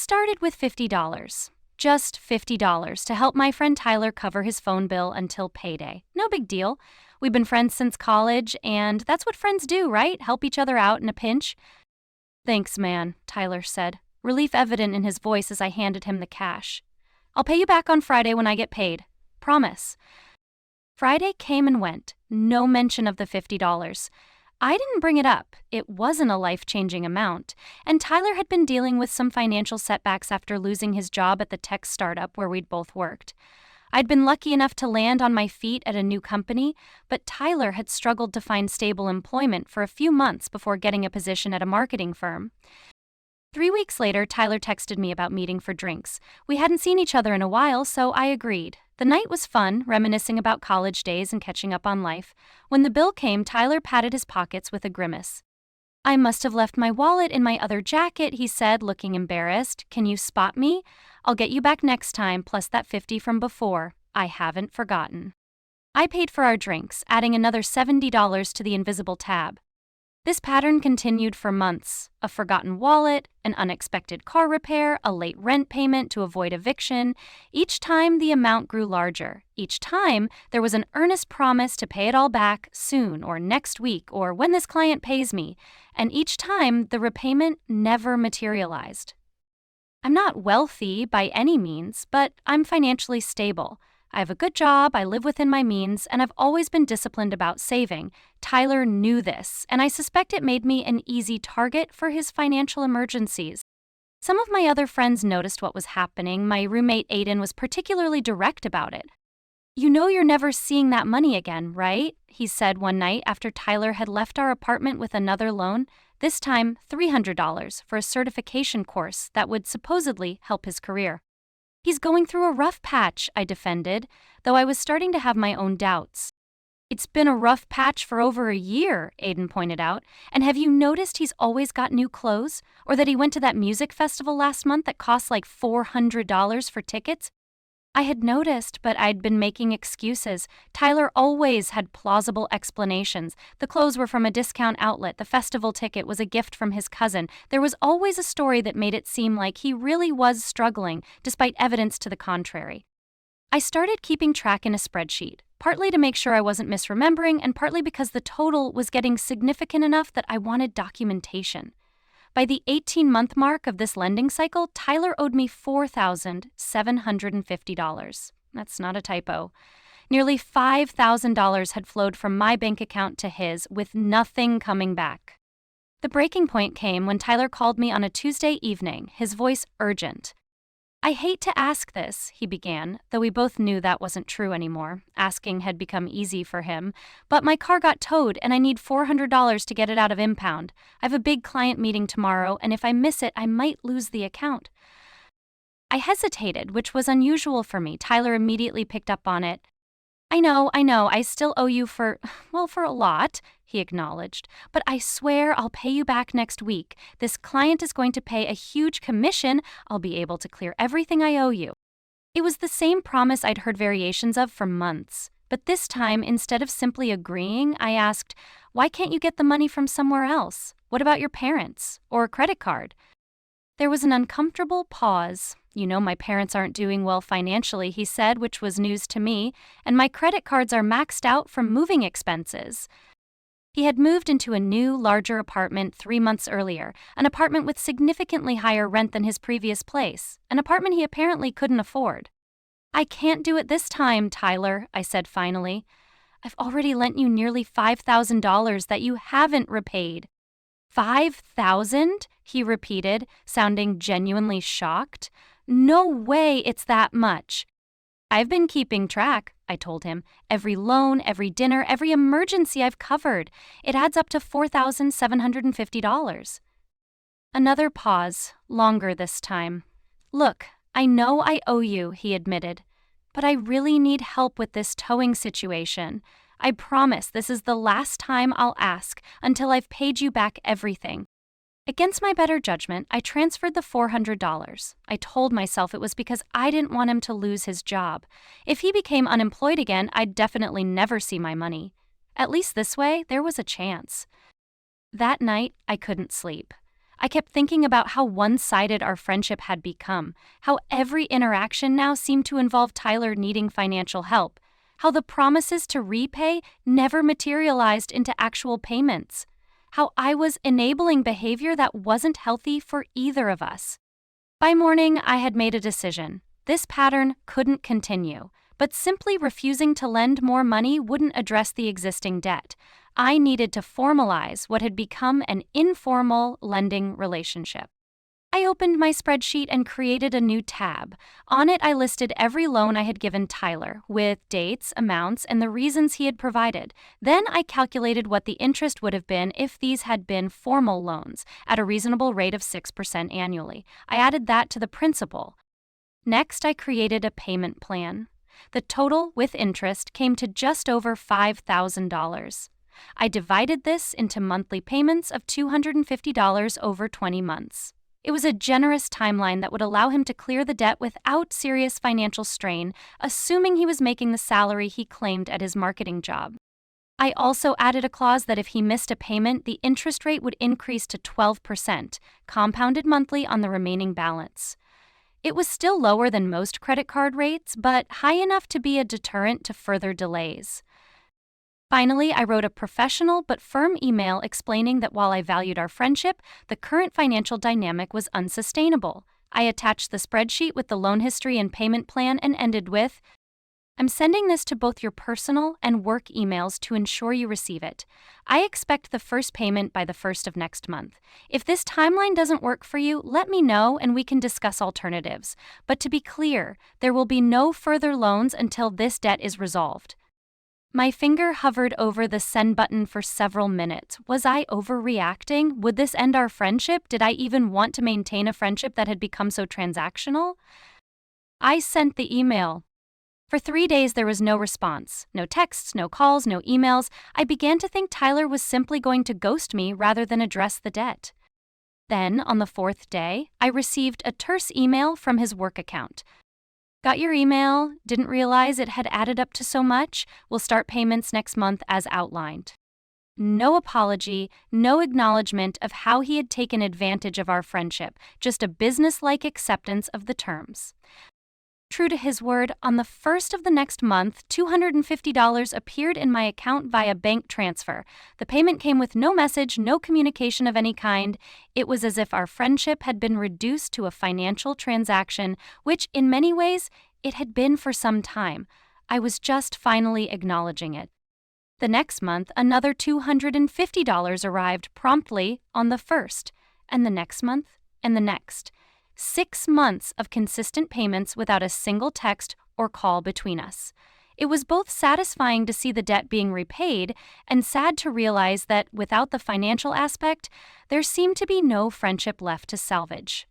started with $50. Just $50 to help my friend Tyler cover his phone bill until payday. No big deal. We've been friends since college, and that's what friends do, right? Help each other out in a pinch. Thanks, man, Tyler said, relief evident in his voice as I handed him the cash. I'll pay you back on Friday when I get paid. Promise. Friday came and went. No mention of the $50. I didn't bring it up. It wasn't a life-changing amount, and Tyler had been dealing with some financial setbacks after losing his job at the tech startup where we'd both worked. I'd been lucky enough to land on my feet at a new company, but Tyler had struggled to find stable employment for a few months before getting a position at a marketing firm. 3 weeks later, Tyler texted me about meeting for drinks. We hadn't seen each other in a while, so I agreed. The night was fun, reminiscing about college days and catching up on life. When the bill came, Tyler patted his pockets with a grimace. I must have left my wallet in my other jacket, he said, looking embarrassed. Can you spot me? I'll get you back next time, plus that $50 from before. I haven't forgotten. I paid for our drinks, adding another $70 to the invisible tab. This pattern continued for months. A forgotten wallet, an unexpected car repair, a late rent payment to avoid eviction. Each time the amount grew larger. Each time there was an earnest promise to pay it all back soon or next week or when this client pays me. And each time the repayment never materialized. I'm not wealthy by any means, but I'm financially stable. I have a good job, I live within my means, and I've always been disciplined about saving. Tyler knew this, and I suspect it made me an easy target for his financial emergencies. Some of my other friends noticed what was happening. My roommate Aiden was particularly direct about it. You know you're never seeing that money again, right? He said one night after Tyler had left our apartment with another loan, this time $300 for a certification course that would supposedly help his career. He's going through a rough patch, I defended, though I was starting to have my own doubts. It's been a rough patch for over a year, Aiden pointed out, and have you noticed he's always got new clothes? Or that he went to that music festival last month that cost like $400 for tickets? I had noticed, but I'd been making excuses. Tyler always had plausible explanations. The clothes were from a discount outlet. The festival ticket was a gift from his cousin. There was always a story that made it seem like he really was struggling, despite evidence to the contrary. I started keeping track in a spreadsheet, partly to make sure I wasn't misremembering, and partly because the total was getting significant enough that I wanted documentation. By the 18-month mark of this lending cycle, Tyler owed me $4,750. That's not a typo. Nearly $5,000 had flowed from my bank account to his, with nothing coming back. The breaking point came when Tyler called me on a Tuesday evening, his voice urgent. I hate to ask this, he began, though we both knew that wasn't true anymore. Asking had become easy for him. But my car got towed and I need $400 to get it out of impound. I have a big client meeting tomorrow, and if I miss it, I might lose the account. I hesitated, which was unusual for me. Tyler immediately picked up on it. I know, I still owe you for a lot, he acknowledged. But I swear I'll pay you back next week. This client is going to pay a huge commission. I'll be able to clear everything I owe you. It was the same promise I'd heard variations of for months. But this time, instead of simply agreeing, I asked, why can't you get the money from somewhere else? What about your parents? Or a credit card? There was an uncomfortable pause. You know my parents aren't doing well financially, he said, which was news to me, and my credit cards are maxed out from moving expenses. He had moved into a new, larger apartment 3 months earlier, an apartment with significantly higher rent than his previous place, an apartment he apparently couldn't afford. I can't do it this time, Tyler, I said finally. I've already lent you nearly $5,000 that you haven't repaid. $5,000? He repeated, sounding genuinely shocked. No way it's that much. I've been keeping track, I told him. Every loan, every dinner, every emergency I've covered. It adds up to $4,750. Another pause, longer this time. Look, I know I owe you, he admitted, but I really need help with this towing situation. I promise this is the last time I'll ask until I've paid you back everything. Against my better judgment, I transferred the $400. I told myself it was because I didn't want him to lose his job. If he became unemployed again, I'd definitely never see my money. At least this way, there was a chance. That night, I couldn't sleep. I kept thinking about how one-sided our friendship had become, how every interaction now seemed to involve Tyler needing financial help, how the promises to repay never materialized into actual payments, how I was enabling behavior that wasn't healthy for either of us. By morning, I had made a decision. This pattern couldn't continue, but simply refusing to lend more money wouldn't address the existing debt. I needed to formalize what had become an informal lending relationship. I opened my spreadsheet and created a new tab. On it, I listed every loan I had given Tyler, with dates, amounts, and the reasons he had provided. Then I calculated what the interest would have been if these had been formal loans, at a reasonable rate of 6% annually. I added that to the principal. Next, I created a payment plan. The total, with interest, came to just over $5,000. I divided this into monthly payments of $250 over 20 months. It was a generous timeline that would allow him to clear the debt without serious financial strain, assuming he was making the salary he claimed at his marketing job. I also added a clause that if he missed a payment, the interest rate would increase to 12%, compounded monthly on the remaining balance. It was still lower than most credit card rates, but high enough to be a deterrent to further delays. Finally, I wrote a professional but firm email explaining that while I valued our friendship, the current financial dynamic was unsustainable. I attached the spreadsheet with the loan history and payment plan and ended with, "I'm sending this to both your personal and work emails to ensure you receive it. I expect the first payment by the 1st of next month. If this timeline doesn't work for you, let me know and we can discuss alternatives. But to be clear, there will be no further loans until this debt is resolved." My finger hovered over the send button for several minutes. Was I overreacting? Would this end our friendship? Did I even want to maintain a friendship that had become so transactional? I sent the email. For 3 days, there was no response. No texts, no calls, no emails. I began to think Tyler was simply going to ghost me rather than address the debt. Then, on the 4th day, I received a terse email from his work account. "Got your email, didn't realize it had added up to so much. We'll start payments next month as outlined." No apology, no acknowledgement of how he had taken advantage of our friendship, just a business-like acceptance of the terms. True to his word, on the 1st of the next month, $250 appeared in my account via bank transfer. The payment came with no message, no communication of any kind. It was as if our friendship had been reduced to a financial transaction, which, in many ways, it had been for some time. I was just finally acknowledging it. The next month, another $250 arrived promptly on the 1st, and the next month, and the next. 6 months of consistent payments without a single text or call between us. It was both satisfying to see the debt being repaid and sad to realize that without the financial aspect, there seemed to be no friendship left to salvage.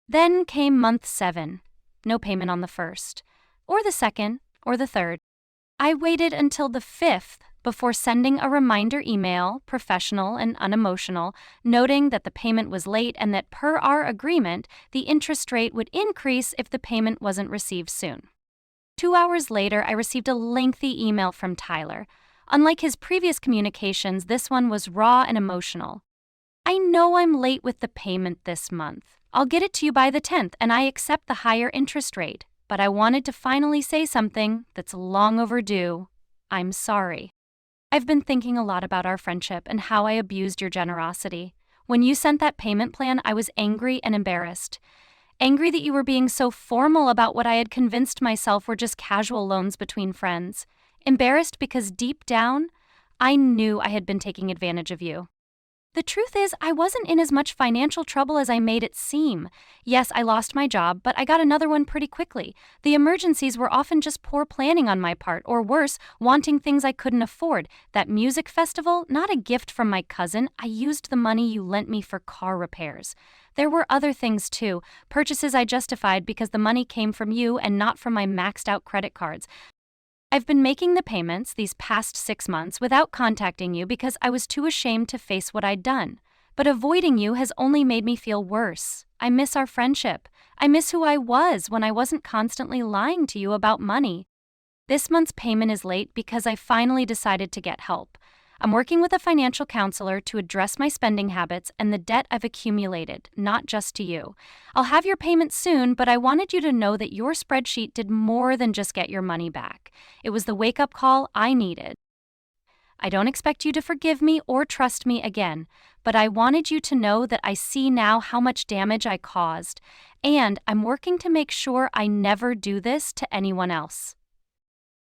Then came month 7. No payment on the 1st, or the 2nd, or the 3rd. I waited until the 5th before sending a reminder email, professional and unemotional, noting that the payment was late and that per our agreement, the interest rate would increase if the payment wasn't received soon. 2 hours later, I received a lengthy email from Tyler. Unlike his previous communications, this one was raw and emotional. "I know I'm late with the payment this month. I'll get it to you by the 10th, and I accept the higher interest rate. But I wanted to finally say something that's long overdue. I'm sorry. I've been thinking a lot about our friendship and how I abused your generosity. When you sent that payment plan, I was angry and embarrassed. Angry that you were being so formal about what I had convinced myself were just casual loans between friends. Embarrassed because deep down, I knew I had been taking advantage of you. The truth is, I wasn't in as much financial trouble as I made it seem. Yes, I lost my job, but I got another one pretty quickly. The emergencies were often just poor planning on my part, or worse, wanting things I couldn't afford. That music festival, not a gift from my cousin. I used the money you lent me for car repairs. There were other things too, purchases I justified because the money came from you and not from my maxed out credit cards. I've been making the payments these past 6 months without contacting you because I was too ashamed to face what I'd done. But avoiding you has only made me feel worse. I miss our friendship. I miss who I was when I wasn't constantly lying to you about money. This month's payment is late because I finally decided to get help. I'm working with a financial counselor to address my spending habits and the debt I've accumulated, not just to you. I'll have your payment soon, but I wanted you to know that your spreadsheet did more than just get your money back. It was the wake-up call I needed. I don't expect you to forgive me or trust me again, but I wanted you to know that I see now how much damage I caused, and I'm working to make sure I never do this to anyone else.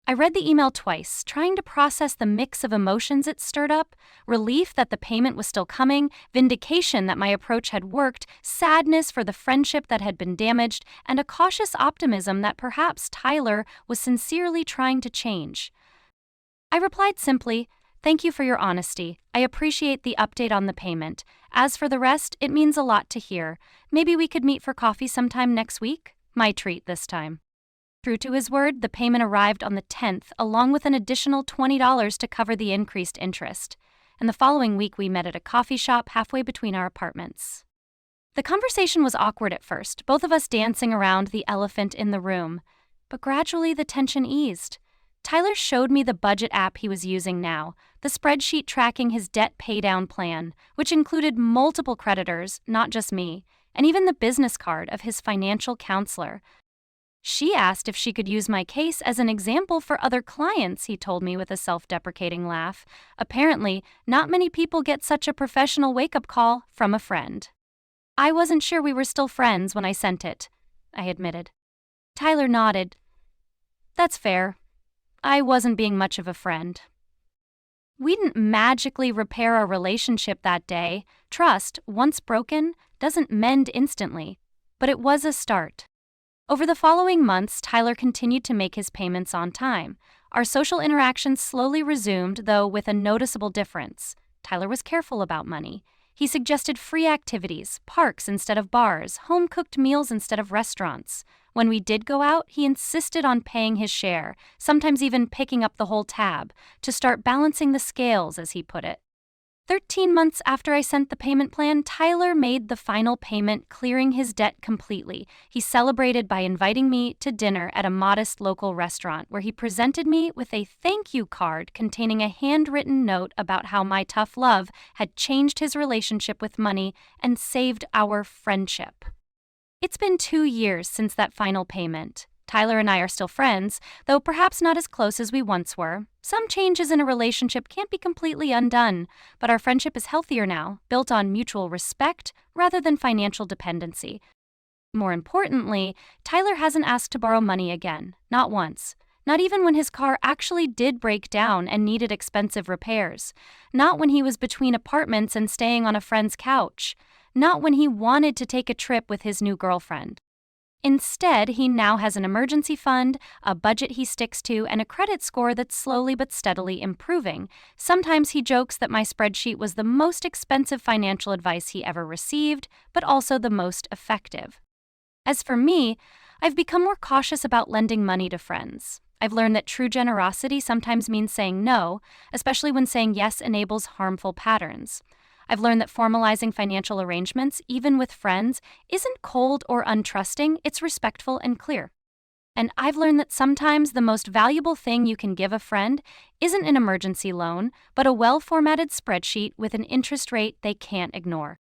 I read the email twice, trying to process the mix of emotions it stirred up: relief that the payment was still coming, vindication that my approach had worked, sadness for the friendship that had been damaged, and a cautious optimism that perhaps Tyler was sincerely trying to change. I replied simply, "Thank you for your honesty. I appreciate the update on the payment. As for the rest, it means a lot to hear. Maybe we could meet for coffee sometime next week?" My treat this time. True to his word, the payment arrived on the 10th, along with an additional $20 to cover the increased interest. And the following week we met at a coffee shop halfway between our apartments. The conversation was awkward at first, both of us dancing around the elephant in the room. But gradually the tension eased. Tyler showed me the budget app he was using now, the spreadsheet tracking his debt paydown plan, which included multiple creditors, not just me, and even the business card of his financial counselor. She asked if she could use my case as an example for other clients, he told me with a self-deprecating laugh. Apparently, not many people get such a professional wake-up call from a friend. I wasn't sure we were still friends when I sent it, I admitted. Tyler nodded. That's fair. I wasn't being much of a friend. We didn't magically repair our relationship that day. Trust, once broken, doesn't mend instantly. But it was a start. Over the following months, Tyler continued to make his payments on time. Our social interactions slowly resumed, though with a noticeable difference. Tyler was careful about money. He suggested free activities, parks instead of bars, home-cooked meals instead of restaurants. When we did go out, he insisted on paying his share, sometimes even picking up the whole tab, to start balancing the scales, as he put it. 13 months after I sent the payment plan, Tyler made the final payment, clearing his debt completely. He celebrated by inviting me to dinner at a modest local restaurant, where he presented me with a thank you card containing a handwritten note about how my tough love had changed his relationship with money and saved our friendship. It's been 2 years since that final payment. Tyler and I are still friends, though perhaps not as close as we once were. Some changes in a relationship can't be completely undone, but our friendship is healthier now, built on mutual respect rather than financial dependency. More importantly, Tyler hasn't asked to borrow money again, not once. Not even when his car actually did break down and needed expensive repairs. Not when he was between apartments and staying on a friend's couch. Not when he wanted to take a trip with his new girlfriend. Instead, he now has an emergency fund, a budget he sticks to, and a credit score that's slowly but steadily improving. Sometimes he jokes that my spreadsheet was the most expensive financial advice he ever received, but also the most effective. As for me, I've become more cautious about lending money to friends. I've learned that true generosity sometimes means saying no, especially when saying yes enables harmful patterns. I've learned that formalizing financial arrangements, even with friends, isn't cold or untrusting, it's respectful and clear. And I've learned that sometimes the most valuable thing you can give a friend isn't an emergency loan, but a well-formatted spreadsheet with an interest rate they can't ignore.